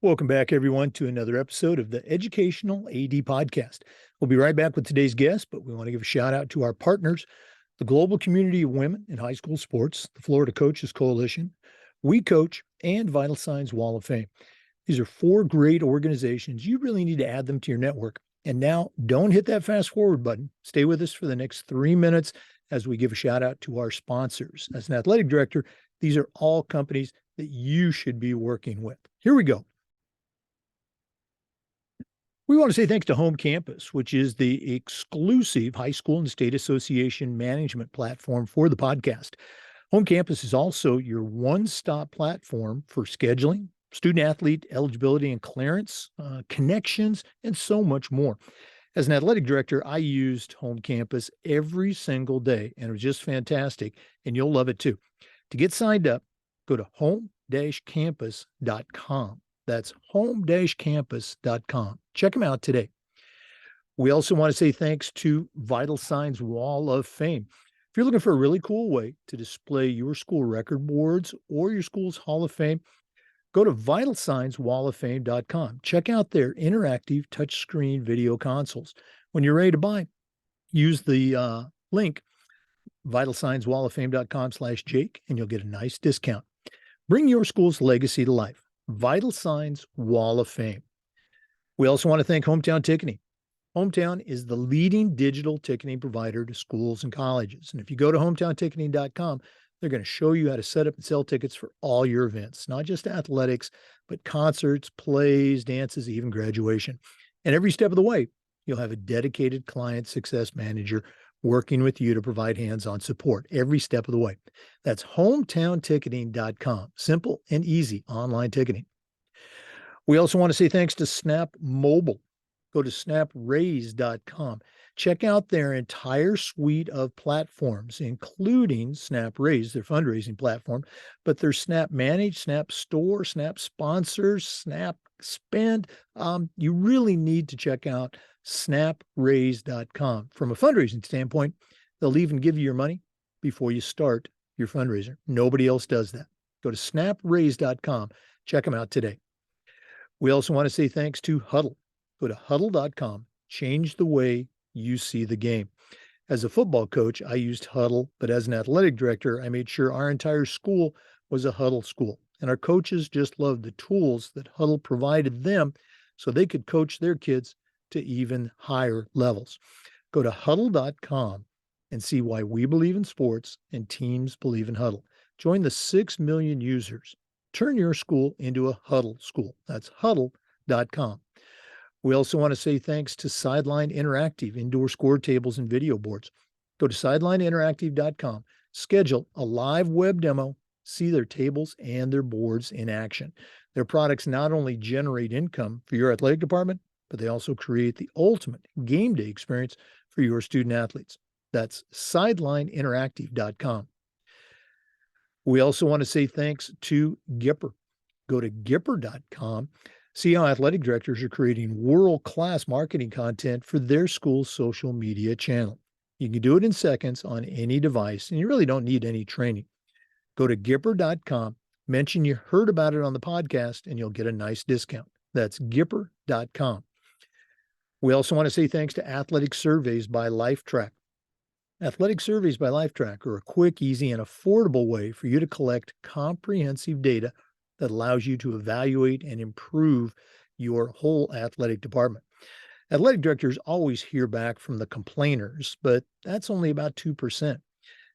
Welcome back, everyone, to another episode of the Educational AD Podcast. We'll be right back with today's guest, but we want to give a shout out to our partners, the Global Community of Women in High School Sports, the Florida Coaches Coalition, We Coach, and Vital Signs Wall of Fame. These are four great organizations. You really need to add them to your network. And now, don't hit that fast forward button. Stay with us for the next 3 minutes as we give a shout out to our sponsors. As an athletic director, these are all companies that you should be working with. Here we go. We want to say thanks to Home Campus, which is the exclusive high school and state association management platform for the podcast. Home Campus is also your one-stop platform for scheduling, student athlete eligibility and clearance, connections, and so much more. As an athletic director, I used Home Campus every single day, and it was just fantastic, and you'll love it too. To get signed up, go to home-campus.com. That's home-campus.com. Check them out today. We also want to say thanks to Vital Signs Wall of Fame. If you're looking for a really cool way to display your school record boards or your school's Hall of Fame, go to vitalsignswalloffame.com. Check out their interactive touchscreen video consoles. When you're ready to buy, use the link vitalsignswalloffame.com/Jake, and you'll get a nice discount. Bring your school's legacy to life. Vital Signs Wall of Fame. We also want to thank Hometown Ticketing. Hometown is the leading digital ticketing provider to schools and colleges. And if you go to hometownticketing.com, they're going to show you how to set up and sell tickets for all your events, not just athletics, but concerts, plays, dances, even graduation. And every step of the way, you'll have a dedicated client success manager working with you to provide hands-on support every step of the way. That's hometownticketing.com. Simple and easy online ticketing. We also want to say thanks to Snap Mobile. Go to snapraise.com. Check out their entire suite of platforms, including Snap Raise, their fundraising platform, but their Snap Manage, Snap Store, Snap Sponsors, Snap Spend. You really need to check out snapraise.com. From a fundraising standpoint, they'll even give you your money before you start your fundraiser. Nobody else does that. Go to snapraise.com. Check them out today. We also want to say thanks to Huddle. Go to huddle.com. Change the way you see the game. As a football coach, I used Huddle, but as an athletic director, I made sure our entire school was a Huddle school. And our coaches just loved the tools that Huddle provided them so they could coach their kids to even higher levels. Go to huddle.com and see why we believe in sports and teams believe in Huddle. Join the 6 million users. Turn your school into a Huddle school. That's huddle.com. We also want to say thanks to Sideline Interactive, indoor score tables and video boards. Go to sidelineinteractive.com, schedule a live web demo, see their tables and their boards in action. Their products not only generate income for your athletic department, but they also create the ultimate game day experience for your student athletes. That's sidelineinteractive.com. We also want to say thanks to Gipper. Go to gipper.com. See how athletic directors are creating world-class marketing content for their school's social media channel. You can do it in seconds on any device, and you really don't need any training. Go to gipper.com, mention you heard about it on the podcast, and you'll get a nice discount. That's gipper.com. We also want to say thanks to Athletic Surveys by LifeTrack. Athletic Surveys by LifeTrack are a quick, easy, and affordable way for you to collect comprehensive data that allows you to evaluate and improve your whole athletic department. Athletic directors always hear back from the complainers, but that's only about 2%.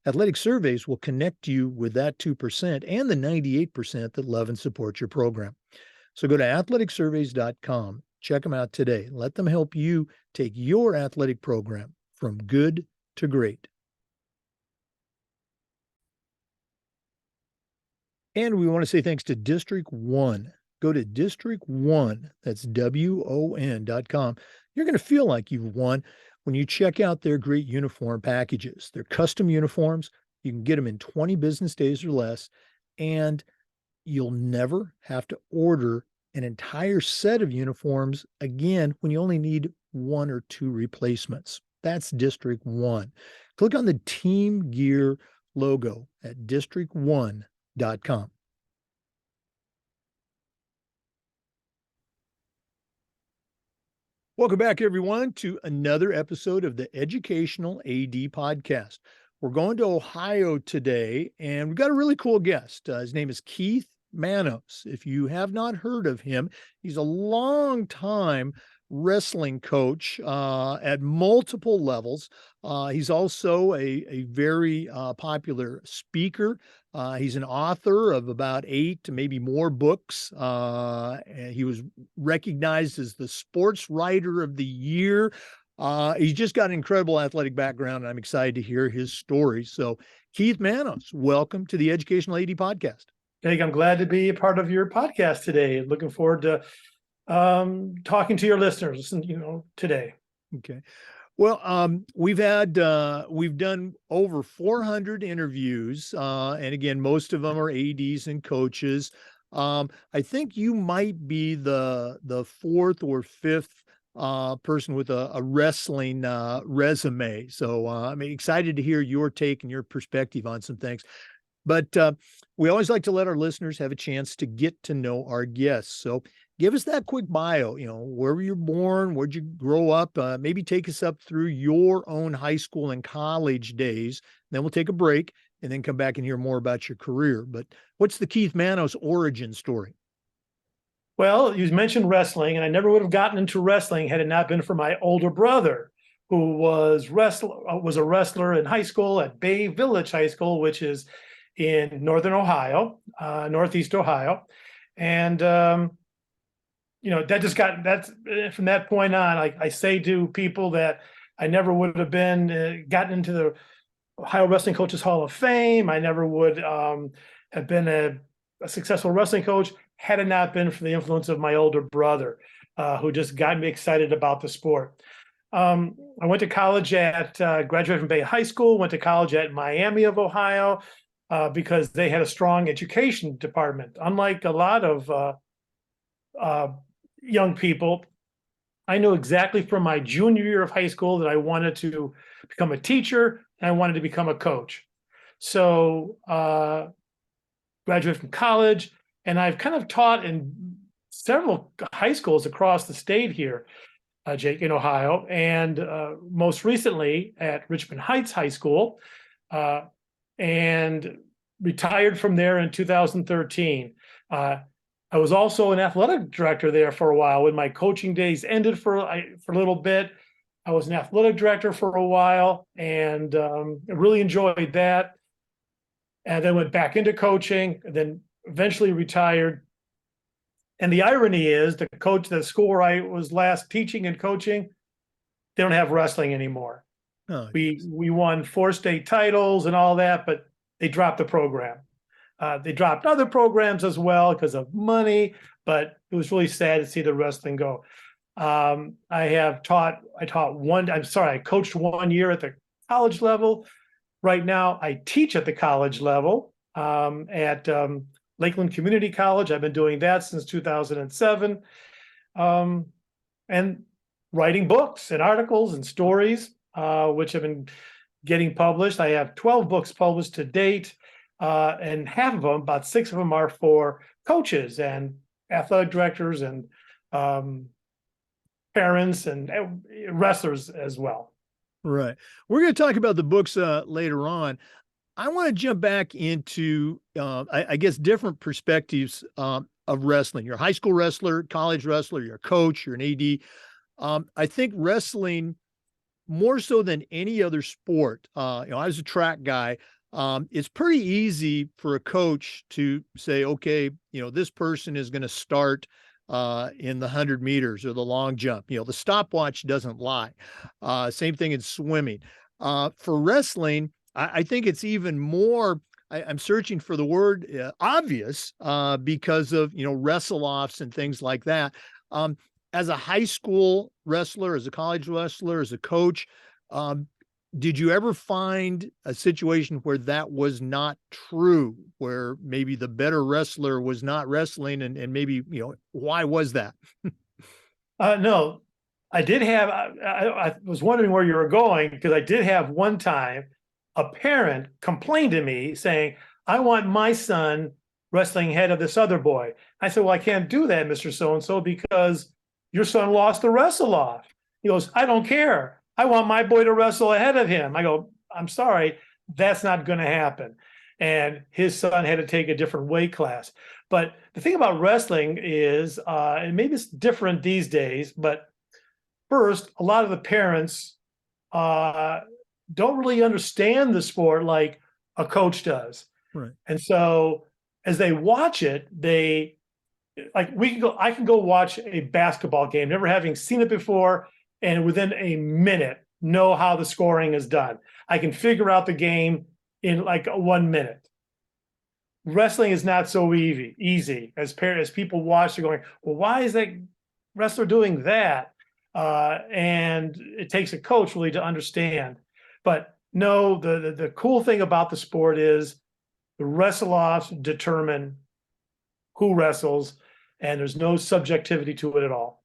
Athletic Surveys will connect you with that 2% and the 98% that love and support your program. So go to athleticsurveys.com. Check them out today. Let them help you take your athletic program from good to great. And we want to say thanks to District 1. Go to District 1, that's WON.com. You're going to feel like you've won when you check out their great uniform packages. They're custom uniforms. You can get them in 20 business days or less, and you'll never have to order an entire set of uniforms again when you only need 1 or 2 replacements. That's District 1. Click on the Team Gear logo at district1.com. Welcome back, everyone, to another episode of the Educational AD Podcast. We're going to Ohio today, and we've got a really cool guest. His name is Keith Manos. If you have not heard of him, he's a long-time wrestling coach at multiple levels. He's also a very popular speaker. He's an author of about 8 to maybe more books. And he was recognized as the Sports Writer of the Year. He's just got an incredible athletic background, and I'm excited to hear his story. So, Keith Manos, welcome to the Educational AD Podcast. Jake, I'm glad to be a part of your podcast today. Looking forward to talking to your listeners, today. Okay. Well, we've done over 400 interviews, and again, most of them are ADs and coaches. I think you might be the fourth or fifth person with a wrestling resume. So I'm excited to hear your take and your perspective on some things. But we always like to let our listeners have a chance to get to know our guests. So give us that quick bio, where were you born? Where'd you grow up? Maybe take us up through your own high school and college days. Then we'll take a break and then come back and hear more about your career. But what's the Keith Manos origin story? Well, you mentioned wrestling, and I never would have gotten into wrestling had it not been for my older brother, who was a wrestler in high school at Bay Village High School, which is in northern Ohio, northeast Ohio. And, that's from that point on, I say to people that I never would have gotten into the Ohio Wrestling Coaches Hall of Fame. I never would have been a successful wrestling coach had it not been for the influence of my older brother, who just got me excited about the sport. I went to college graduated from Bay High School, went to college at Miami of Ohio, because they had a strong education department. Unlike a lot of young people, I knew exactly from my junior year of high school that I wanted to become a teacher and I wanted to become a coach. So graduated from college, and I've kind of taught in several high schools across the state here, Jake, in Ohio, and most recently at Richmond Heights High School, and retired from there in 2013. I was also an athletic director there for a while. When my coaching days ended for a little bit, I was an athletic director for a while, and I really enjoyed that. And then went back into coaching, and then eventually retired. And the irony is, the school where I was last teaching and coaching, they don't have wrestling anymore. Oh, we won 4 state titles and all that, but they dropped the program. They dropped other programs as well because of money, but it was really sad to see the wrestling go. I coached 1 year at the college level. Right now, I teach at the college level at Lakeland Community College. I've been doing that since 2007, and writing books and articles and stories, which have been getting published. I have 12 books published to date, and half of them, about 6 of them, are for coaches and athletic directors and parents and wrestlers as well. right. We're going to talk about the books later on. I want to jump back into, I guess, different perspectives of wrestling. You're a high school wrestler, college wrestler, you're a coach, you're an AD. I think wrestling, more so than any other sport, I was a track guy. It's pretty easy for a coach to say, okay, this person is going to start in the 100 meters or the long jump. The stopwatch doesn't lie. Same thing in swimming. For wrestling, I think it's even more, I'm searching for the word obvious, because of, wrestle-offs and things like that. As a high school wrestler, as a college wrestler, as a coach, did you ever find a situation where that was not true, where maybe the better wrestler was not wrestling, and maybe, why was that? No, I did have, I was wondering where you were going, because I did have one time a parent complained to me saying, I want my son wrestling ahead of this other boy. I said, well, I can't do that, Mr. So-and-so, because your son lost the wrestle off. He goes, I don't care. I want my boy to wrestle ahead of him. I go, I'm sorry, that's not going to happen. And his son had to take a different weight class. But the thing about wrestling is, and maybe it's different these days, but first, a lot of the parents don't really understand the sport like a coach does. Right. And so as they watch it, I can go watch a basketball game, never having seen it before, and within a minute know how the scoring is done. I can figure out the game in like 1 minute. Wrestling is not so easy. As people watch, they're going, well, why is that wrestler doing that? And it takes a coach really to understand. But no, the cool thing about the sport is the wrestle-offs determine who wrestles, and there's no subjectivity to it at all.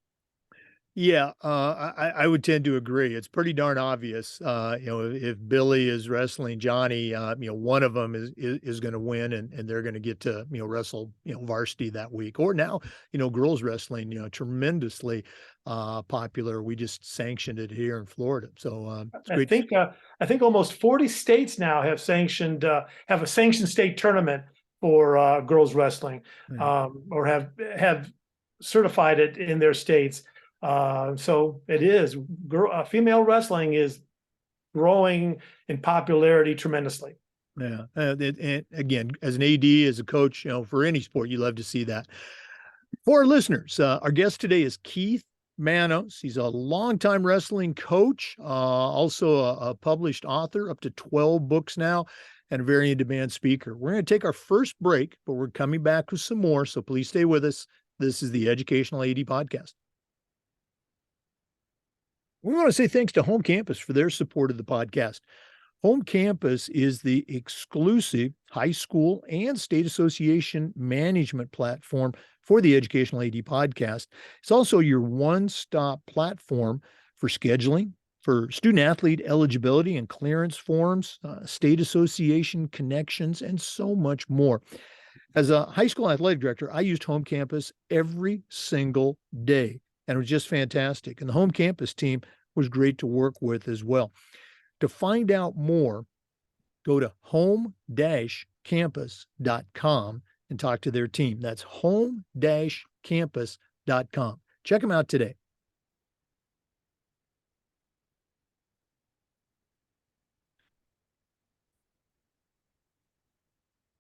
Yeah, I would tend to agree. It's pretty darn obvious. If Billy is wrestling Johnny, one of them is going to win, and they're going to get to wrestle varsity that week. Or now, girls wrestling, tremendously popular. We just sanctioned it here in Florida, so it's great. I think almost 40 states now have a sanctioned state tournament for girls wrestling, or have certified it in their states. So it is female wrestling is growing in popularity tremendously. Yeah. And again, as an AD, as a coach, for any sport, you love to see that. For our listeners, our guest today is Keith Manos. He's a longtime wrestling coach, also a published author, up to 12 books now, and a very in-demand speaker. We're going to take our first break, but we're coming back with some more, so please stay with us. This is the Educational AD Podcast. We want to say thanks to Home Campus for their support of the podcast. Home Campus is the exclusive high school and state association management platform for the Educational AD Podcast. It's also your one-stop platform for scheduling, for student-athlete eligibility and clearance forms, state association connections, and so much more. As a high school athletic director, I used Home Campus every single day, and it was just fantastic. And the Home Campus team was great to work with as well. To find out more, go to home-campus.com and talk to their team. That's home-campus.com. Check them out today.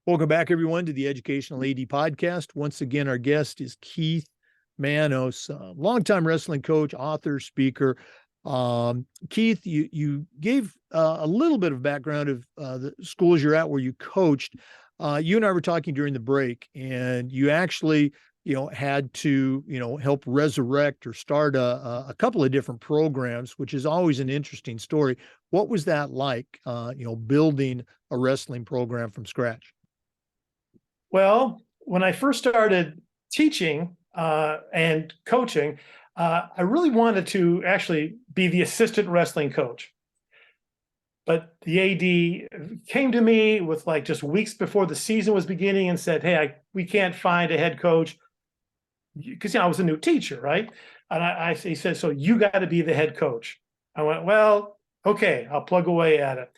Welcome back, everyone, to the Educational AD Podcast. Once again, our guest is Keith Manos, longtime wrestling coach, author, speaker. Keith, you gave a little bit of background of the schools you're at where you coached. You and I were talking during the break, and you actually, had to, help resurrect or start a couple of different programs, which is always an interesting story. What was that like, building a wrestling program from scratch? Well, when I first started teaching and coaching, I really wanted to actually be the assistant wrestling coach. But the AD came to me with like just weeks before the season was beginning and said, hey, we can't find a head coach, because I was a new teacher, right? And he said, so you got to be the head coach. I went, well, okay, I'll plug away at it.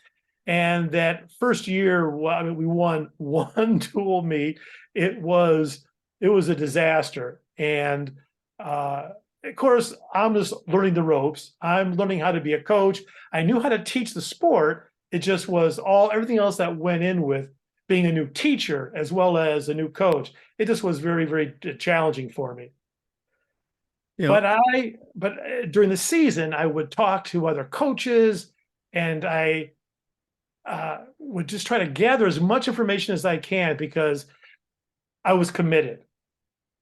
And that first year, we won one dual meet. It was a disaster. And of course, I'm just learning the ropes. I'm learning how to be a coach. I knew how to teach the sport. It just was everything else that went in with being a new teacher as well as a new coach. It just was very, very challenging for me. But during the season, I would talk to other coaches, and I would just try to gather as much information as I can because I was committed.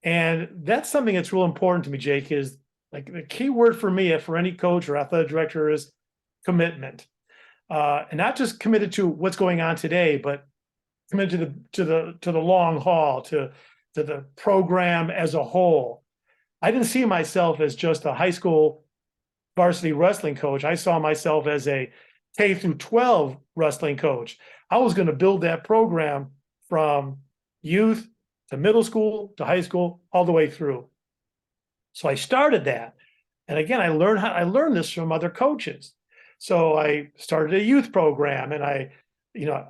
And that's something that's real important to me, Jake, is like the key word for me, for any coach or athletic director, is commitment. And not just committed to what's going on today, but committed to the long haul, to the program as a whole. I didn't see myself as just a high school varsity wrestling coach. I saw myself as a K through 12 wrestling coach. I was going to build that program from youth to middle school to high school, all the way through. So I started that. And again, I learned this from other coaches. So I started a youth program, and I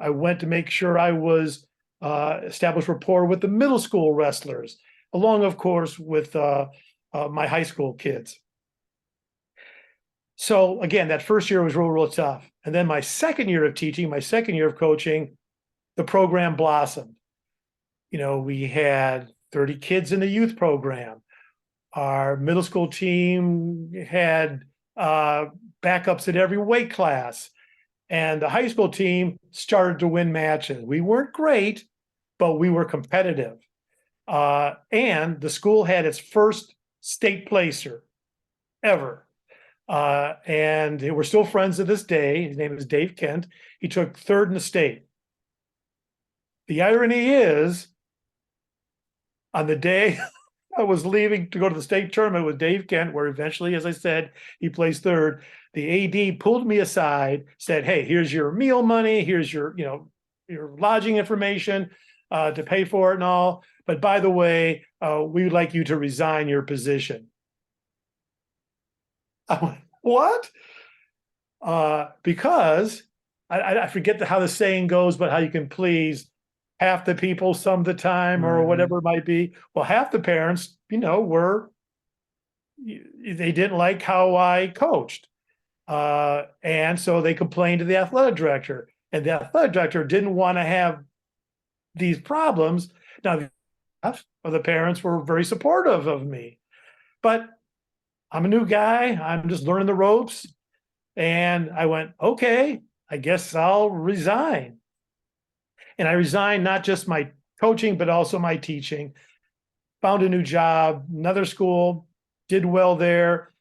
went to make sure I was established rapport with the middle school wrestlers, along, of course, with my high school kids. So again, that first year was real, real tough. And then my second year of teaching, my second year of coaching, the program blossomed. We had 30 kids in the youth program. Our middle school team had backups at every weight class. And the high school team started to win matches. We weren't great, but we were competitive. And the school had its first state placer ever. And we're still friends to this day. His name is Dave Kent. He took third in the state. The irony is, on the day I was leaving to go to the state tournament with Dave Kent, where eventually, as I said, he placed third, the AD pulled me aside, said, "Hey, here's your meal money, here's your lodging information to pay for it and all. But by the way, we would like you to resign your position." I went, "What?" Because I forget how the saying goes, but how you can please half the people some of the time, or whatever it might be. Well, half the parents, they didn't like how I coached. And so they complained to the athletic director, and the athletic director didn't want to have these problems. Now, half of the parents were very supportive of me, but I'm a new guy. I'm just learning the ropes. And I went, okay, I guess I'll resign. And I resigned not just my coaching, but also my teaching. Found a new job, another school, did well there.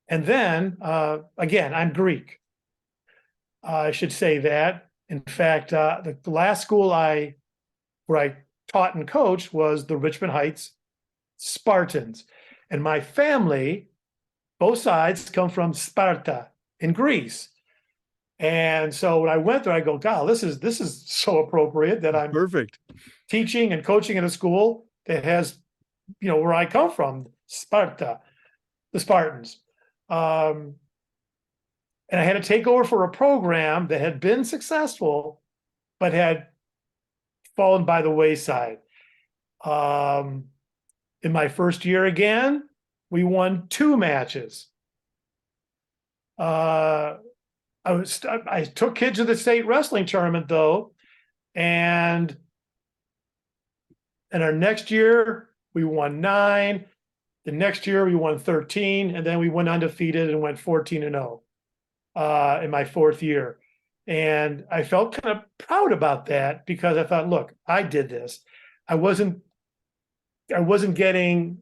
And then, again, I'm Greek. I should say that. In fact, the last school where I taught and coached was the Richmond Heights Spartans. And my family, both sides, come from Sparta in Greece. And so when I went there, I go, God, this is so appropriate that I'm Perfect. teaching and coaching in a school that has, where I come from, Sparta, the Spartans. And I had to take over for a program that had been successful, but had fallen by the wayside. In my first year again, we won 2 matches. I took kids to the state wrestling tournament though, and our next year we won 9. The next year we won 13, and then we went undefeated and went 14-0 in my 4th year. And I felt kind of proud about that, because I thought, look, I did this. I wasn't getting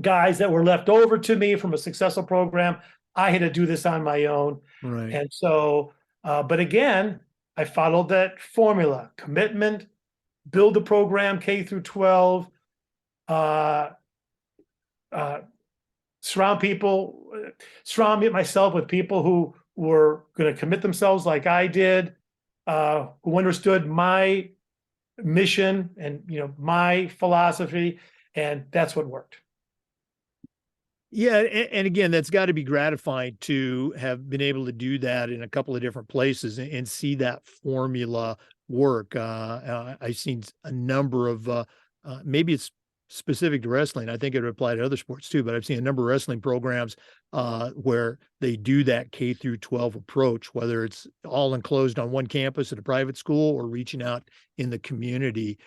guys that were left over to me from a successful program. I had to do this on my own. Right. And so, but again, I followed that formula: commitment, build the program K through 12, surround myself with people who were going to commit themselves like I did, who understood my mission and my philosophy, and that's what worked. Yeah, and again, that's got to be gratifying to have been able to do that in a couple of different places and see that formula work. I've seen a number of maybe it's specific to wrestling. I think it would apply to other sports too, but I've seen a number of wrestling programs where they do that K through 12 approach, whether it's all enclosed on one campus at a private school or reaching out in the community.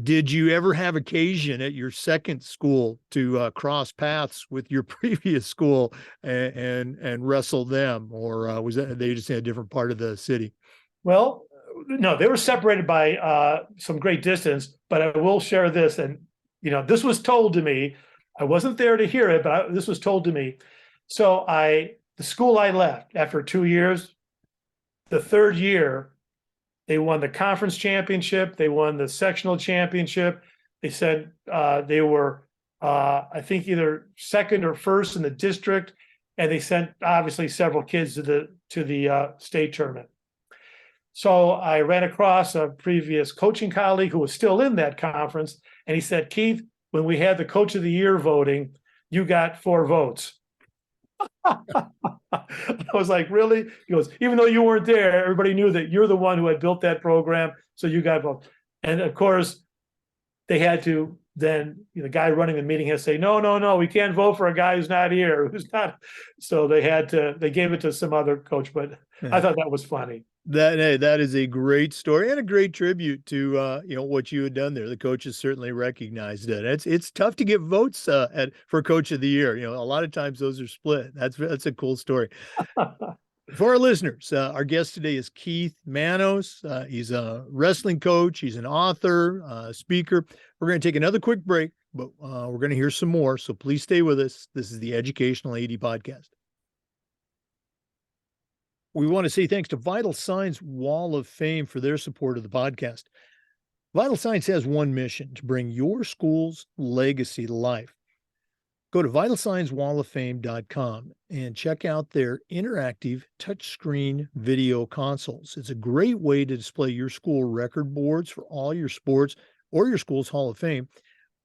Did you ever have occasion at your second school to cross paths with your previous school and wrestle them, or was that they just in a different part of the city? Well, no, they were separated by some great distance, but I will share this. And, this was told to me. I wasn't there to hear it, but this was told to me. So the school I left after 2 years, the 3rd year, they won the conference championship. They won the sectional championship. They said they were, I think, either second or first in the district, and they sent obviously several kids to the state tournament. So I ran across a previous coaching colleague who was still in that conference, and he said, "Keith, when we had the Coach of the Year voting, you got 4 votes. I was like, really? He goes, even though you weren't there, everybody knew that you're the one who had built that program, so you got votes. And of course, they had to then, the guy running the meeting had to say, no, we can't vote for a guy who's not here, who's not. So they gave it to some other coach, but I thought that was funny. That is a great story and a great tribute to what you had done there. The coaches certainly recognized it. It's tough to get votes for Coach of the Year. A lot of times those are split. That's a cool story. For our listeners, our guest today is Keith Manos. He's a wrestling coach. He's an author, speaker. We're going to take another quick break, but we're going to hear some more. So please stay with us. This is the Educational AD Podcast. We want to say thanks to Vital Signs Wall of Fame for their support of the podcast. Vital Signs has one mission: to bring your school's legacy to life. Go to vitalsignswalloffame.com and check out their interactive touchscreen video consoles. It's a great way to display your school record boards for all your sports or your school's Hall of Fame,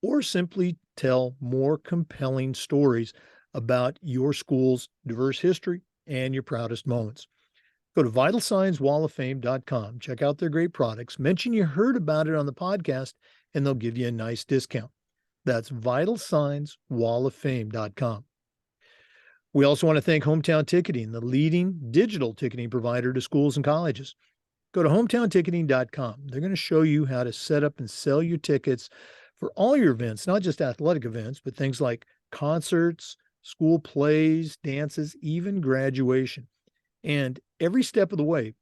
or simply tell more compelling stories about your school's diverse history and your proudest moments. Go to vitalsignswalloffame.com, check out their great products, mention you heard about it on the podcast, and they'll give you a nice discount. That's vitalsignswalloffame.com. We also want to thank Hometown Ticketing, the leading digital ticketing provider to schools and colleges. Go to hometownticketing.com. They're going to show you how to set up and sell your tickets for all your events, not just athletic events, but things like concerts, school plays, dances, even graduation. And every step of the way,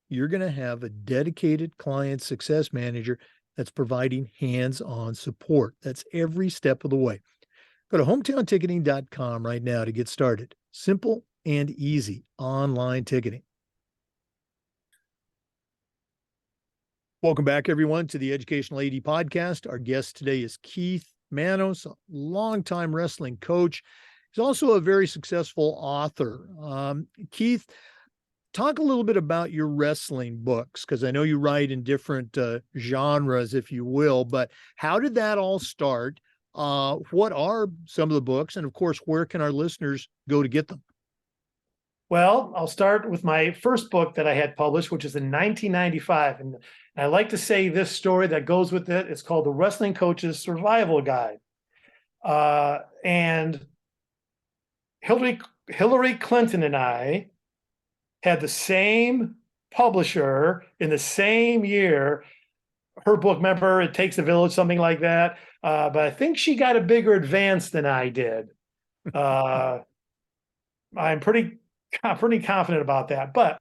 you're going to have a dedicated client success manager that's providing hands-on support. That's every step of the way. Go to hometownticketing.com right now to get started. Simple and easy online ticketing. Welcome back, everyone, to the Educational AD Podcast. Our guest today is Keith Manos, a longtime wrestling coach. He's also a very successful author. Keith, talk a little bit about your wrestling books, because I know you write in different genres, if you will, but how did that all start? What are some of the books? And of course, where can our listeners go to get them? Well, I'll start with my first book that I had published, which is in 1995. And I like to say this story that goes with it. It's called The Wrestling Coach's Survival Guide. And Hillary Clinton and I had the same publisher in the same year. Her book, remember, It Takes a Village, something like that. But I think she got a bigger advance than I did. I'm pretty confident about that. But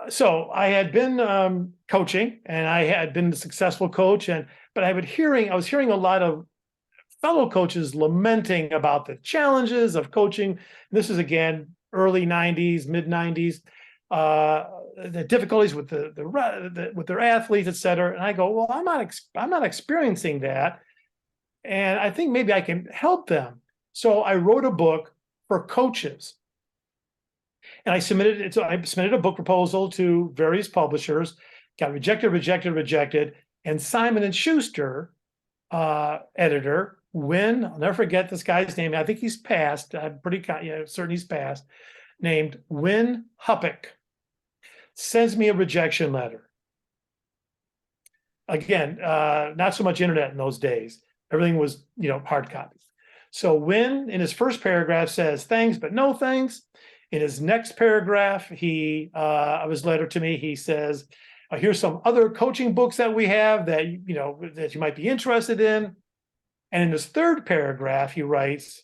so I had been coaching, and I had been a successful coach, but I was hearing a lot of fellow coaches lamenting about the challenges of coaching. This is again early 90s, mid 90s, the difficulties with with their athletes, et cetera. And I go, well, I'm not experiencing that, and I think maybe I can help them. So I wrote a book for coaches, and I submitted it. So I submitted a book proposal to various publishers, got rejected, and Simon and Schuster editor, I'll never forget this guy's name. I think he's passed. I'm pretty certain he's passed. Named Win Huppick, sends me a rejection letter. Again, not so much internet in those days. Everything was, hard copies. So Win, in his first paragraph, says thanks, but no thanks. In his next paragraph, of his letter to me, he says, here's some other coaching books that we have that you might be interested in. And in his third paragraph, he writes,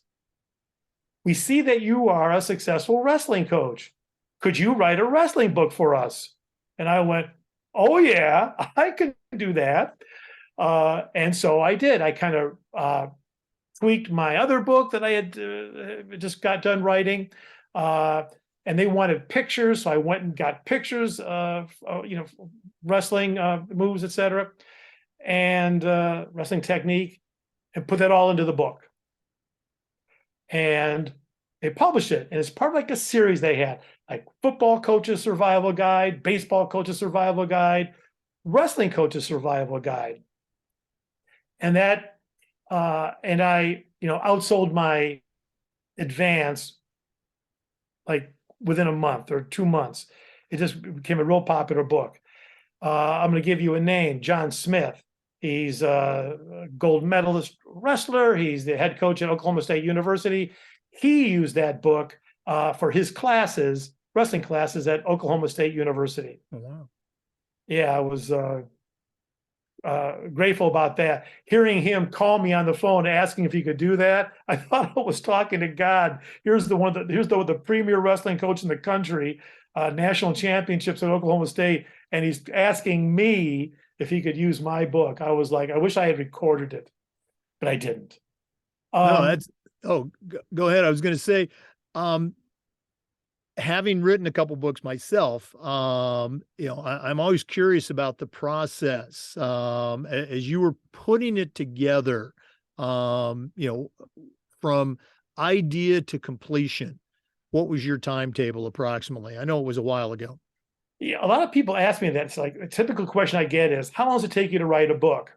we see that you are a successful wrestling coach. Could you write a wrestling book for us? And I went, oh yeah, I could do that. And so I did. I kind of tweaked my other book that I had just got done writing. And they wanted pictures. So I went and got pictures of, wrestling moves, et cetera, and wrestling technique, and put that all into the book. And they published it. And it's part of like a series they had, like football coaches survival guide, baseball coaches survival guide, wrestling coaches survival guide. And that And I, outsold my advance like within a month or 2 months. It just became a real popular book. I'm going to give you a name, John Smith. He's a gold medalist wrestler. He's the head coach at Oklahoma State University. He used that book for his classes, wrestling classes at Oklahoma State University. Oh, wow. Yeah, I was grateful about that. Hearing him call me on the phone asking if he could do that, I thought I was talking to God. Here's the premier wrestling coach in the country, national championships at Oklahoma State, and he's asking me if he could use my book. I was like, I wish I had recorded it, but I didn't. No, go ahead. I was going to say, having written a couple books myself, I'm always curious about the process. As you were putting it together, from idea to completion, what was your timetable approximately? I know it was a while ago. Yeah, a lot of people ask me that. It's like a typical question I get is, how long does it take you to write a book?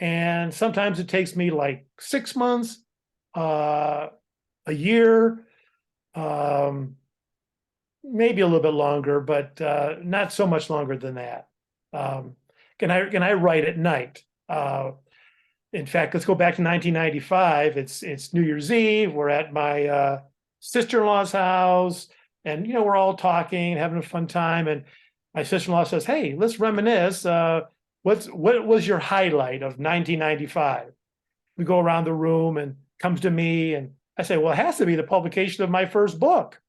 And sometimes it takes me like 6 months, a year, maybe a little bit longer, but not so much longer than that. Can I write at night? In fact, let's go back to 1995. It's New Year's Eve. We're at my sister-in-law's house, and we're all talking, having a fun time. And my sister-in-law says, "Hey, let's reminisce. What was your highlight of 1995?" We go around the room, and comes to me, and I say, "Well, it has to be the publication of my first book."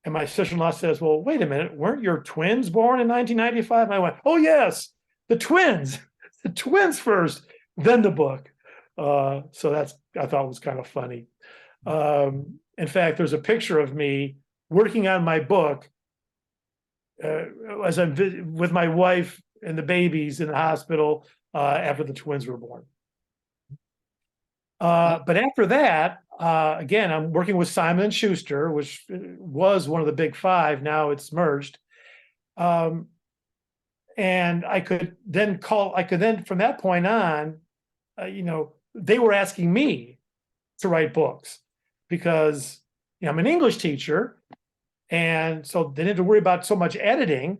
And my sister-in-law says, "Well, wait a minute, weren't your twins born in 1995?" And I went, "Oh yes, the twins, the twins first, then the book." So I thought was kind of funny. In fact, there's a picture of me working on my book as I'm with my wife and the babies in the hospital after the twins were born. But after that, again, I'm working with Simon & Schuster, which was one of the big five. Now it's merged. And I could then from that point on, they were asking me to write books because I'm an English teacher. And so they didn't have to worry about so much editing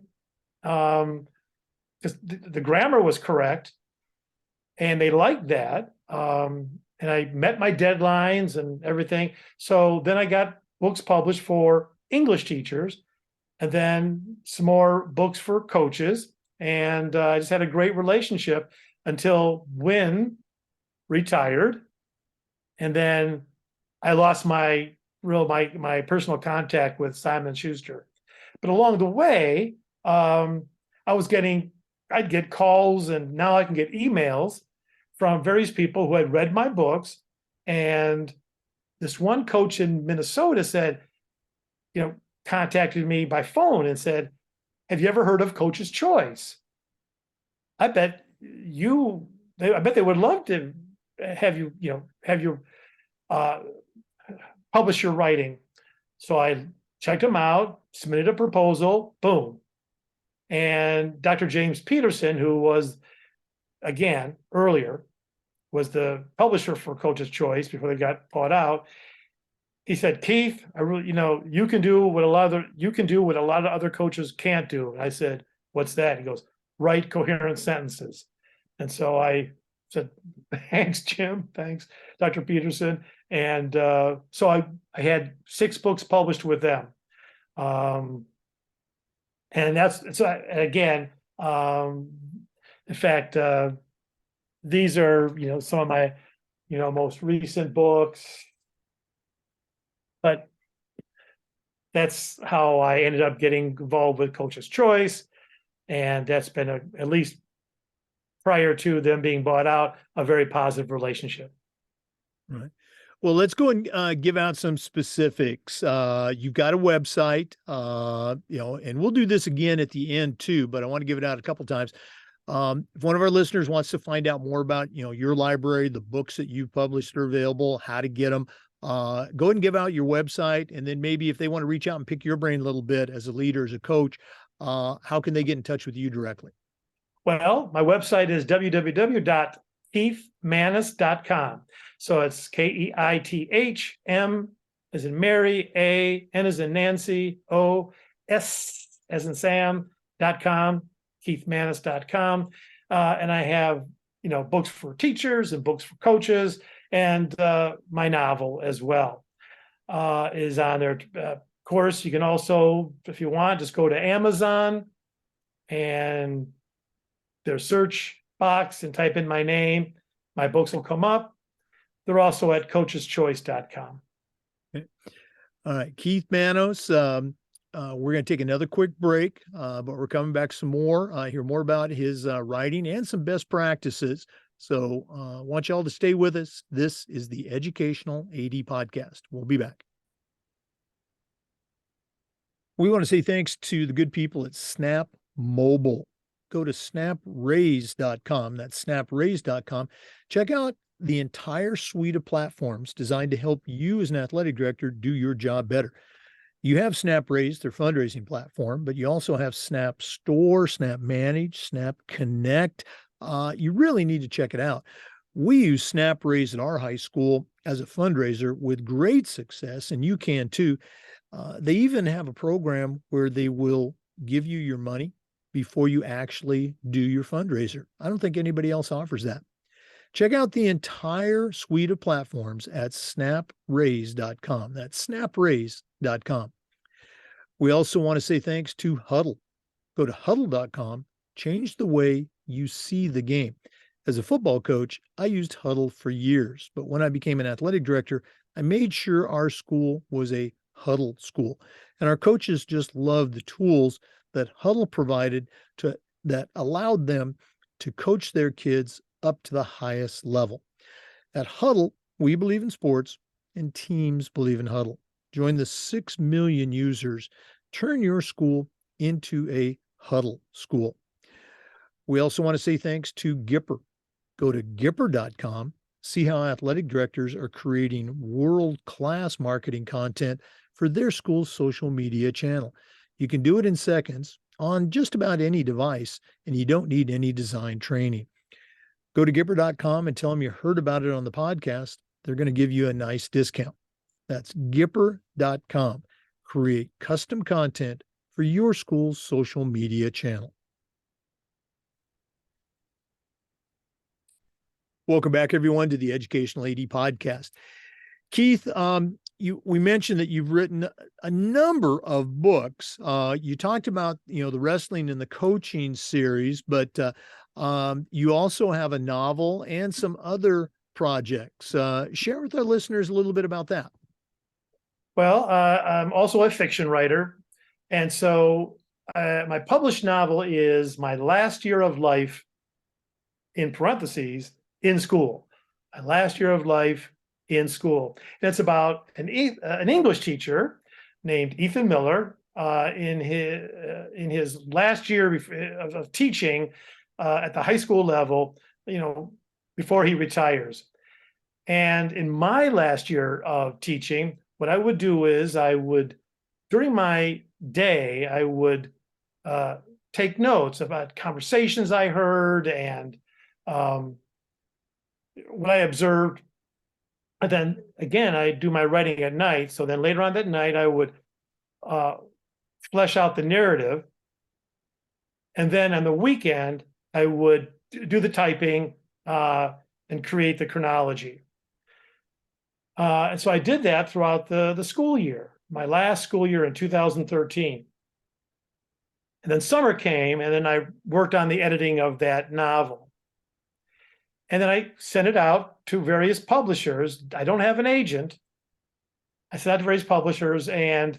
because the grammar was correct and they liked that. And I met my deadlines and everything. So then I got books published for English teachers and then some more books for coaches. And I just had a great relationship until Wynn retired. And then I lost my personal contact with Simon & Schuster. But along the way, I'd get calls, and now I can get emails from various people who had read my books. And this one coach in Minnesota said, contacted me by phone and said, "Have you ever heard of Coach's Choice? I bet they would love to have you publish your writing." So I checked them out, submitted a proposal, boom. And Dr. James Peterson, who was, again, earlier, was the publisher for Coach's Choice before they got bought out. He said, "Keith, I really, you can do what a lot of other coaches can't do." And I said, "What's that?" He goes, "Write coherent sentences." And so I said, "Thanks, Jim. Thanks, Dr. Peterson." And so I had 6 books published with them. And again, in fact, these are, some of my, most recent books, but that's how I ended up getting involved with Coach's Choice. And that's been at least prior to them being bought out, a very positive relationship. Right. Well, let's go and give out some specifics. You've got a website, and we'll do this again at the end too, but I want to give it out a couple times. If one of our listeners wants to find out more about, your library, the books that you've published are available, how to get them, go ahead and give out your website. And then maybe if they want to reach out and pick your brain a little bit as a leader, as a coach, how can they get in touch with you directly? Well, my website is KeithManos.com. So it's KEITHM as in Mary, A, N as in Nancy, O, S as in Sam.com, KeithManos.com. And I have, books for teachers and books for coaches, and my novel as well is on there. Of course, you can also, if you want, just go to Amazon and their search box and type in my name. My books will come up. They're also at coacheschoice.com. Okay. All right, Keith Manos. We're going to take another quick break, but we're coming back some more, hear more about his writing and some best practices. So I want y'all to stay with us. This is the Educational AD Podcast. We'll be back. We want to say thanks to the good people at Snap Mobile. Go to snapraise.com. That's snapraise.com. Check out the entire suite of platforms designed to help you as an athletic director do your job better. You have Snap Raise, their fundraising platform, but you also have Snap Store, Snap Manage, Snap Connect. You really need to check it out. We use Snap Raise at our high school as a fundraiser with great success, and you can too. They even have a program where they will give you your money before you actually do your fundraiser. I don't think anybody else offers that. Check out the entire suite of platforms at snapraise.com. That's snapraise.com. We also want to say thanks to Huddle. Go to huddle.com, change the way you see the game. As a football coach, I used Huddle for years, but when I became an athletic director, I made sure our school was a Huddle school. And our coaches just loved the tools that Huddle provided that allowed them to coach their kids up to the highest level. At Huddle, we believe in sports and teams believe in Huddle. Join the 6 million users. Turn your school into a Huddle school. We also want to say thanks to Gipper. Go to Gipper.com. See how athletic directors are creating world-class marketing content for their school's social media channel. You can do it in seconds on just about any device, and you don't need any design training. Go to Gipper.com and tell them you heard about it on the podcast. They're going to give you a nice discount. That's Gipper.com. Create custom content for your school's social media channel. Welcome back, everyone, to the Educational AD Podcast. Keith, we mentioned that you've written a number of books. You talked about, the wrestling and the coaching series, but you also have a novel and some other projects. Share with our listeners a little bit about that. Well, I'm also a fiction writer. And so my published novel is My Last Year of Life, in parentheses, in school. My last year of life in school. And it's about an English teacher named Ethan Miller in his last year of teaching at the high school level, before he retires. And in my last year of teaching, what I would do is during my day, I would take notes about conversations I heard and what I observed. And then again, I do my writing at night. So then later on that night, I would flesh out the narrative. And then on the weekend, I would do the typing and create the chronology. And so I did that throughout the school year, my last school year in 2013. And then summer came, and then I worked on the editing of that novel. And then I sent it out to various publishers. I don't have an agent. I sent out to various publishers, and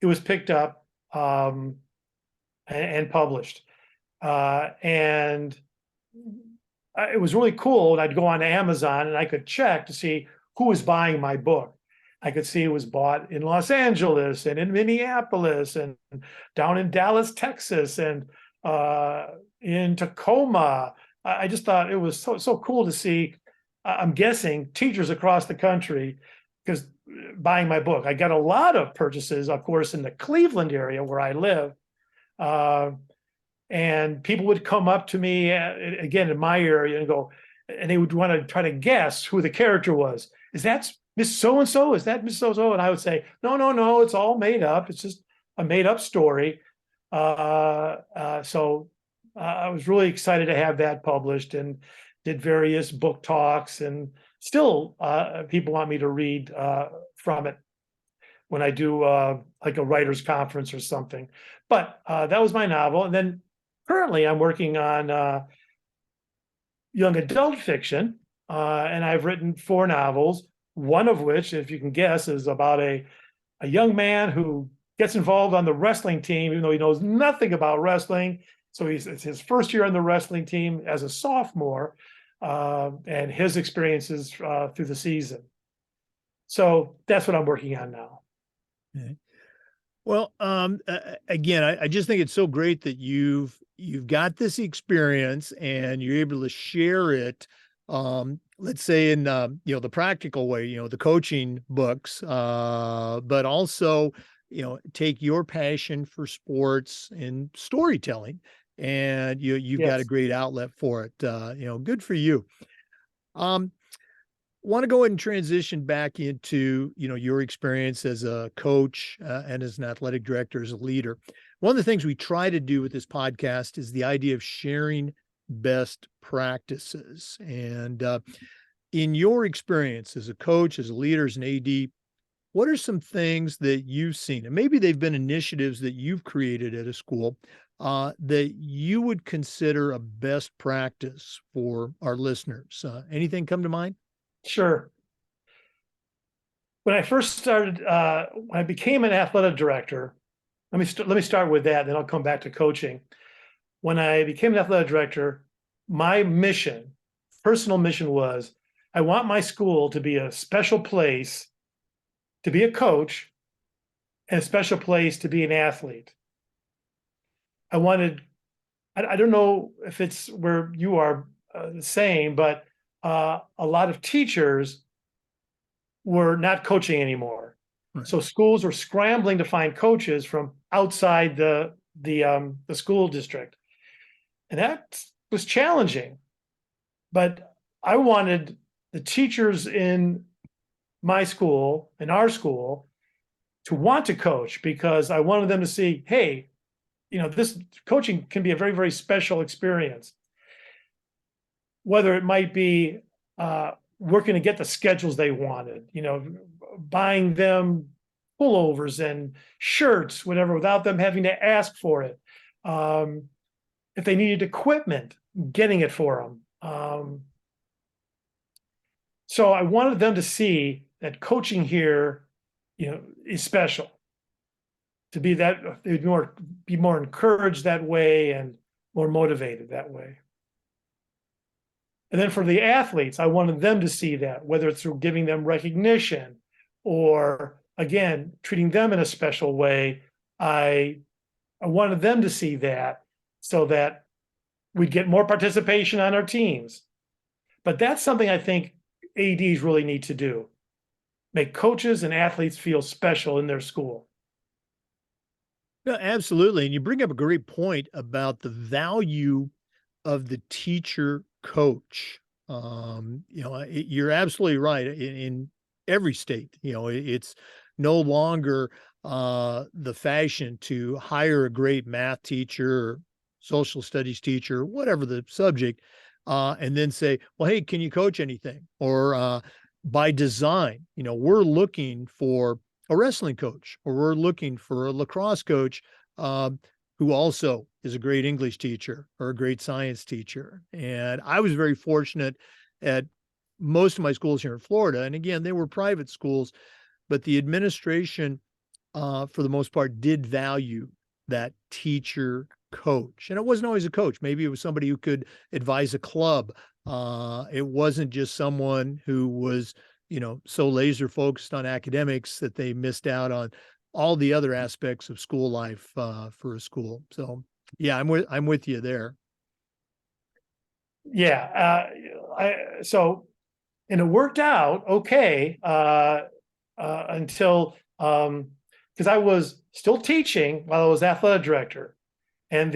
it was picked up and published. And it was really cool. And I'd go on Amazon and I could check to see who was buying my book. I could see it was bought in Los Angeles and in Minneapolis and down in Dallas, Texas, and in Tacoma. I just thought it was so cool to see. I'm guessing teachers across the country, because buying my book. I got a lot of purchases, of course, in the Cleveland area where I live. And people would come up to me again in my area and go, and they would want to try to guess who the character was. Is that Miss So-and-so? Is that Miss So-and-so? And I would say, no, no, no, it's all made up. It's just a made up story. So I was really excited to have that published, and did various book talks, and still people want me to read from it when I do like a writer's conference or something. But that was my novel. And then currently I'm working on young adult fiction, and I've written 4 novels, one of which, if you can guess, is about a young man who gets involved on the wrestling team, even though he knows nothing about wrestling. So it's his first year on the wrestling team as a sophomore, and his experiences through the season. So that's what I'm working on now. Okay. Well, again, I just think it's so great that you've got this experience and you're able to share it. Let's say in the practical way, the coaching books, but also take your passion for sports and storytelling, and you've got a Yes. great outlet for it. Good for you. Want to go ahead and transition back into your experience as a coach and as an athletic director, as a leader. One of the things we try to do with this podcast is the idea of sharing best practices. And in your experience as a coach, as a leader, as an AD, what are some things that you've seen, and maybe they've been initiatives that you've created at a school, that you would consider a best practice for our listeners? Anything come to mind? Sure. When I first started, when I became an athletic director, let me start with that, then I'll come back to coaching. When I became an athletic director, my mission, personal mission, was I want my school to be a special place to be a coach and a special place to be an athlete. I don't know if it's where you are the same, but a lot of teachers were not coaching anymore. Right. So schools were scrambling to find coaches from outside the school district. And that was challenging. But I wanted the teachers in my school, in our school, to want to coach, because I wanted them to see, hey, this coaching can be a very, very special experience. Whether it might be working to get the schedules they wanted, buying them pullovers and shirts, whatever, without them having to ask for it. If they needed equipment, getting it for them. So I wanted them to see that coaching here, is special. To be that, they'd be more encouraged that way and more motivated that way. And then for the athletes, I wanted them to see that, whether it's through giving them recognition or, again, treating them in a special way. I wanted them to see that, so that we'd get more participation on our teams. But that's something I think ADs really need to do. Make coaches and athletes feel special in their school. No, absolutely. And you bring up a great point about the value of the teacher coach. You're absolutely right. In every state, it's no longer the fashion to hire a great math teacher or social studies teacher, whatever the subject, and then say, well, hey, can you coach anything? Or by design, we're looking for a wrestling coach, or we're looking for a lacrosse coach who also is a great English teacher or a great science teacher. And I was very fortunate at most of my schools here in Florida. And again, they were private schools, but the administration, for the most part, did value that teacher coach. And it wasn't always a coach. Maybe it was somebody who could advise a club. It wasn't just someone who was, so laser focused on academics that they missed out on all the other aspects of school life for a school. So yeah, I'm with you there. Yeah. And it worked out okay until because I was still teaching while I was athletic director, and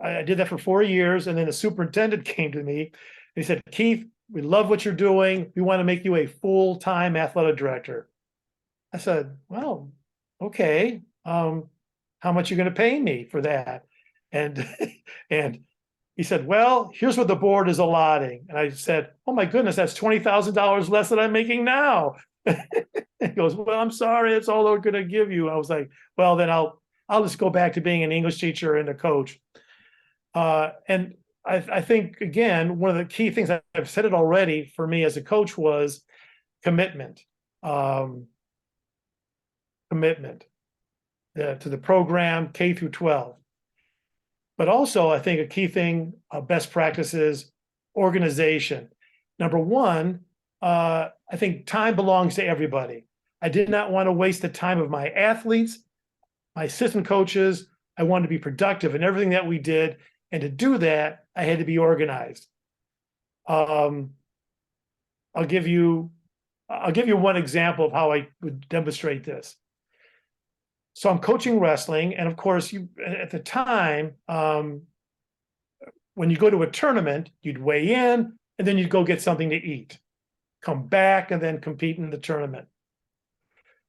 I did that for 4 years, and then the superintendent came to me He said, Keith, we love what you're doing. We want to make you a full-time athletic director. I said, well, okay. How much are you going to pay me for that? And and he said, well, here's what the board is allotting. And I said, oh my goodness, that's $20,000 less than I'm making now. He goes, well, I'm sorry, that's all they're going to give you. I was like, well, then I'll just go back to being an English teacher and a coach. And I think, again, one of the key things, I've said it already, for me as a coach, was commitment. Commitment to the program, K through 12. But also, I think a key thing, best practice, is organization. Number one, I think time belongs to everybody. I did not want to waste the time of my athletes, my assistant coaches. I wanted to be productive in everything that we did. And to do that, I had to be organized. I'll give you one example of how I would demonstrate this. So I'm coaching wrestling, and of course, at the time, when you go to a tournament, you'd weigh in, and then you'd go get something to eat, come back, and then compete in the tournament.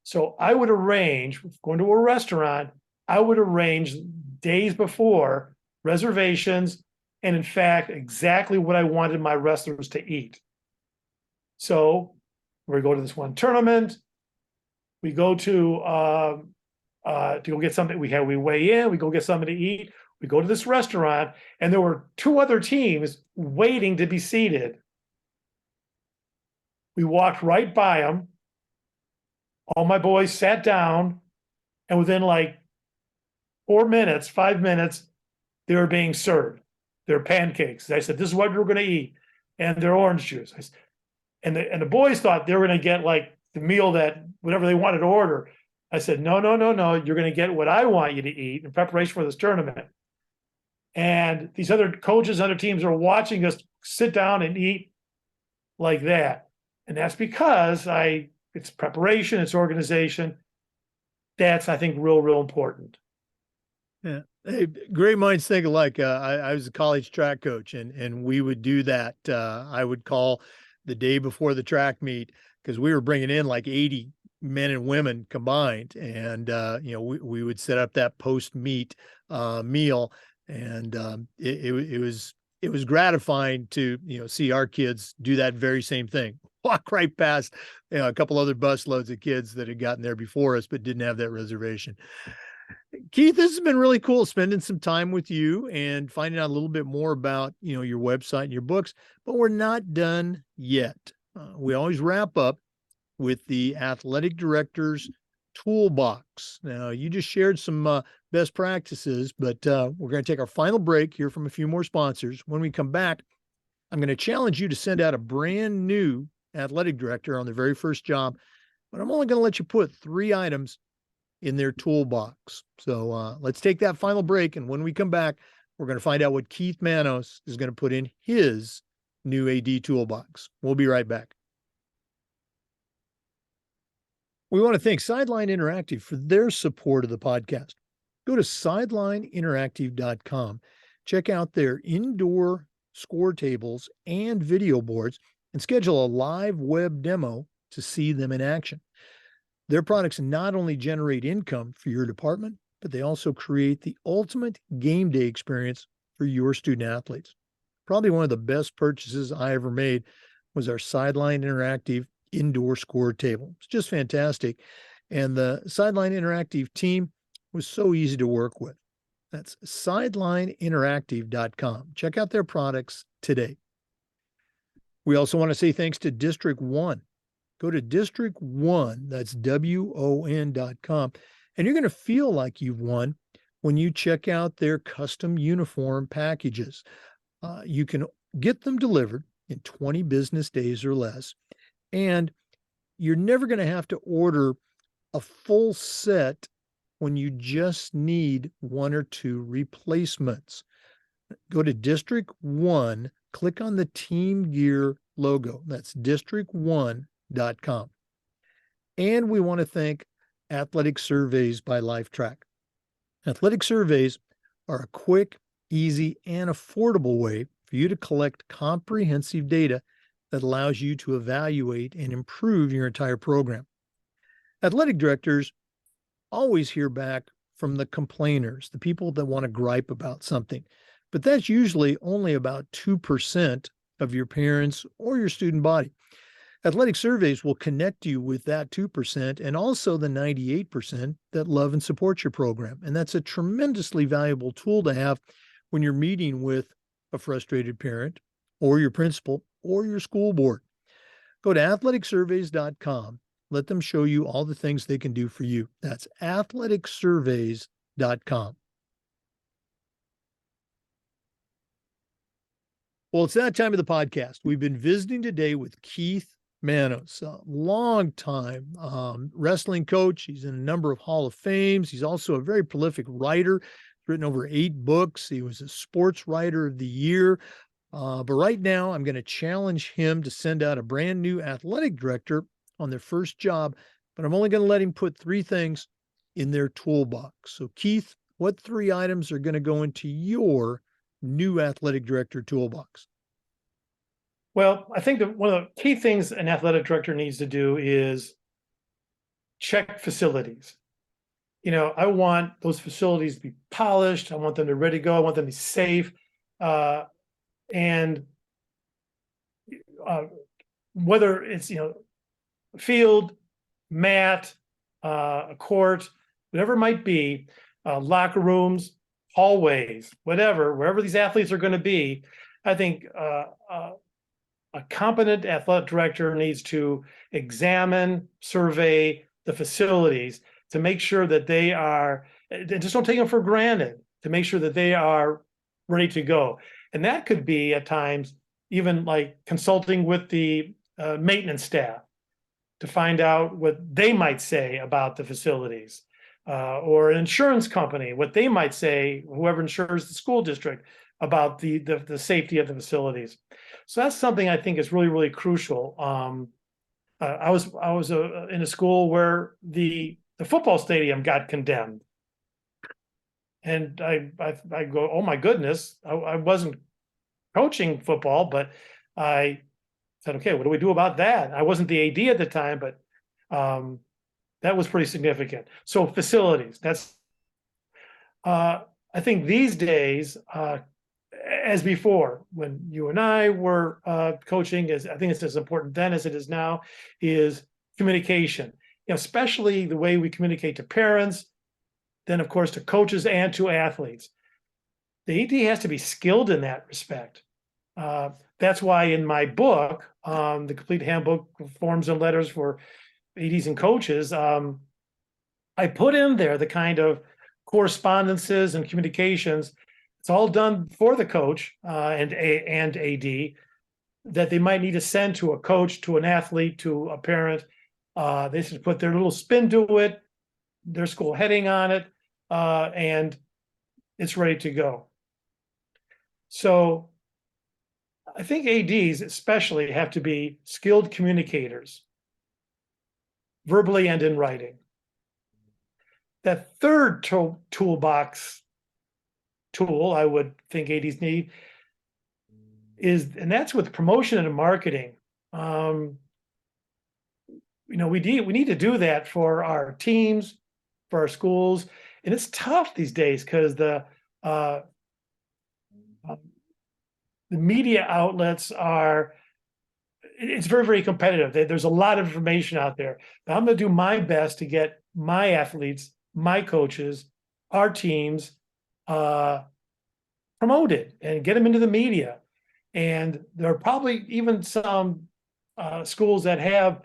So I would arrange, going to a restaurant, I would arrange days before reservations, and in fact, exactly what I wanted my wrestlers to eat. So we go to this one tournament, we go to go get something. We weigh in, we go get something to eat, we go to this restaurant, and there were two other teams waiting to be seated. We walked right by them. All my boys sat down, and within like 5 minutes, they were being served their pancakes. I said, this is what we're going to eat, and their orange juice. And the boys thought they were going to get like the meal that whatever they wanted to order. I said, no, you're going to get what I want you to eat in preparation for this tournament. And these other coaches, other teams are watching us sit down and eat like that. And that's because it's preparation, it's organization. That's, I think, real important. Yeah. Hey, great minds think alike. I was a college track coach, and we would do that. I would call the day before the track meet, because we were bringing in like 80 men and women combined. And, we would set up that post-meet meal. And it was gratifying to, see our kids do that very same thing. Walk right past a couple other bus loads of kids that had gotten there before us, but didn't have that reservation. Keith, this has been really cool spending some time with you and finding out a little bit more about, your website and your books, but we're not done yet. We always wrap up with the athletic director's toolbox. Now, you just shared some best practices, but we're going to take our final break, hear from a few more sponsors. When we come back, I'm going to challenge you to send out a brand new athletic director on their very first job, but I'm only going to let you put 3 items in their toolbox. So let's take that final break. And when we come back, we're going to find out what Keith Manos is going to put in his new AD toolbox. We'll be right back. We want to thank Sideline Interactive for their support of the podcast. Go to sidelineinteractive.com. Check out their indoor score tables and video boards and schedule a live web demo to see them in action. Their products not only generate income for your department, but they also create the ultimate game day experience for your student athletes. Probably one of the best purchases I ever made was our Sideline Interactive indoor score table. It's just fantastic. And the Sideline Interactive team was so easy to work with. That's sidelineinteractive.com. Check out their products today. We also want to say thanks to District 1. Go to District 1, that's WON.com, and you're going to feel like you've won when you check out their custom uniform packages. You can get them delivered in 20 business days or less, and you're never going to have to order a full set when you just need 1 or 2 replacements. Go to District 1, click on the Team Gear logo. That's District1.com. And we want to thank Athletic Surveys by LifeTrack. Athletic surveys are a quick, easy, and affordable way for for you to collect comprehensive data that allows you to evaluate and improve your entire program. Athletic directors always hear back from the complainers, the people that want to gripe about something, but that's usually only about 2% of your parents or your student body. Athletic surveys will connect you with that 2% and also the 98% that love and support your program. And that's a tremendously valuable tool to have when you're meeting with a frustrated parent or your principal or your school board. Go to athleticsurveys.com. Let them show you all the things they can do for you. That's athleticsurveys.com. Well, it's that time of the podcast. We've been visiting today with Keith Manos, a long-time wrestling coach. He's in a number of Hall of Fames. He's also a very prolific writer. He's written over 8 books. He was a sports writer of the year. But right now, I'm going to challenge him to send out a brand new athletic director on their first job, but I'm only going to let him put 3 things in their toolbox. So, Keith, what 3 items are going to go into your new athletic director toolbox? Well, I think that one of the key things an athletic director needs to do is check facilities. I want those facilities to be polished. I want them to be ready to go. I want them to be safe. And whether it's, field, mat, a court, whatever it might be, locker rooms, hallways, wherever these athletes are going to be, I think a competent athletic director needs to examine, survey the facilities to make sure that they are, just don't take them for granted, to make sure that they are ready to go. And that could be at times even like consulting with the maintenance staff to find out what they might say about the facilities, or an insurance company, what they might say, whoever insures the school district, about the safety of the facilities. So that's something I think is really, really crucial. I was in a school where the football stadium got condemned, and I go, oh my goodness, I wasn't coaching football, but I said, okay, what do we do about that? I wasn't the AD at the time, but that was pretty significant. So facilities, that's I think these days, as before, when you and I were coaching, I think it's as important then as it is now, is communication. Especially the way we communicate to parents, then of course to coaches and to athletes. The AD has to be skilled in that respect. That's why in my book, the Complete Handbook of Forms and Letters for ADs and Coaches, I put in there the kind of correspondences and communications. It's all done for the coach and AD that they might need to send to a coach, to an athlete, to a parent. They should put their little spin to it, their school heading on it, and it's ready to go. So I think ADs especially have to be skilled communicators, verbally and in writing. That third toolbox tool I would think ADs need is, and that's with promotion and marketing. We need to do that for our teams, for our schools, and it's tough these days because the media outlets it's very, very competitive. There's a lot of information out there, but I'm going to do my best to get my athletes, my coaches, our teams promoted and get them into the media. And there are probably even some schools that have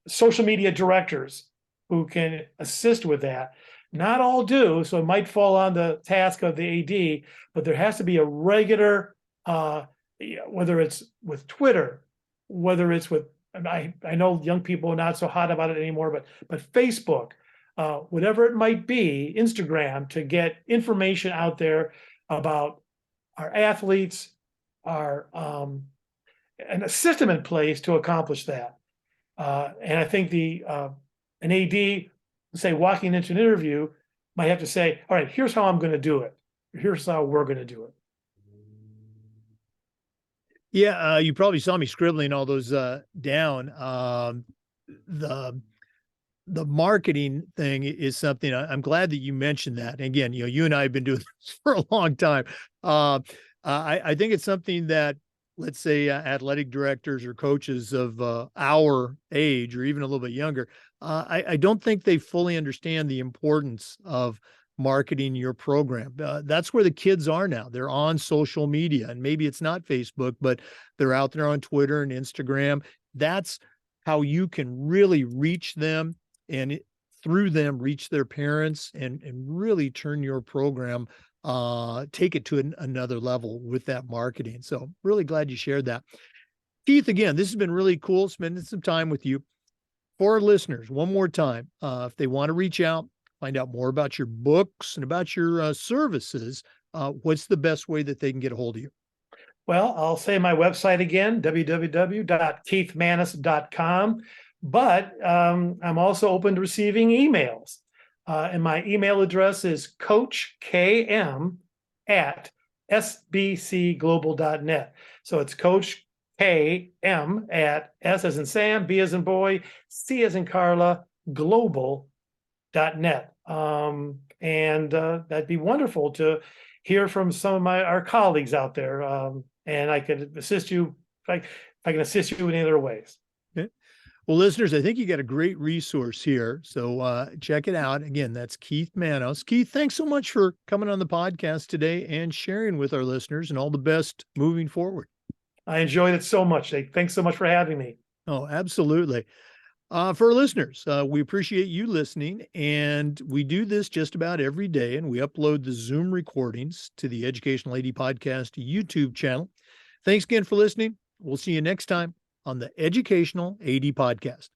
social media directors who can assist with that. Not all do, so it might fall on the task of the AD, but there has to be a regular, whether it's with Twitter, whether it's with, I know young people are not so hot about it anymore, but Facebook, whatever it might be, Instagram, to get information out there about our athletes, and a system in place to accomplish that. And I think an AD, say walking into an interview, might have to say, all right, here's how I'm going to do it. Here's how we're going to do it. Yeah, you probably saw me scribbling all those down. The the marketing thing is something I'm glad that you mentioned that. And again, you and I have been doing this for a long time. I think it's something that, let's say, athletic directors or coaches of our age or even a little bit younger, I don't think they fully understand the importance of marketing your program. That's where the kids are now. They're on social media, and maybe it's not Facebook, but they're out there on Twitter and Instagram. That's how you can really reach them and through them reach their parents and really turn your program, take it to another level with that marketing. So really glad you shared that. Keith, again, this has been really cool spending some time with you. For our listeners, one more time, if they want to reach out, find out more about your books and about your services, what's the best way that they can get a hold of you? Well, I'll say my website again, www.keithmanos.com. But I'm also open to receiving emails. And my email address is coachkm@sbcglobal.net. So it's Coach KM at S as in Sam, B as in boy, C as in Carla, global.net. And that'd be wonderful to hear from some of our colleagues out there. And I could assist you, if I can assist you in any other ways. Okay. Well, listeners, I think you got a great resource here. So check it out. Again, that's Keith Manos. Keith, thanks so much for coming on the podcast today and sharing with our listeners, and all the best moving forward. I enjoyed it so much. Thanks so much for having me. Oh, absolutely. For our listeners, we appreciate you listening, and we do this just about every day, and we upload the Zoom recordings to the Educational AD Podcast YouTube channel. Thanks again for listening. We'll see you next time on the Educational AD Podcast.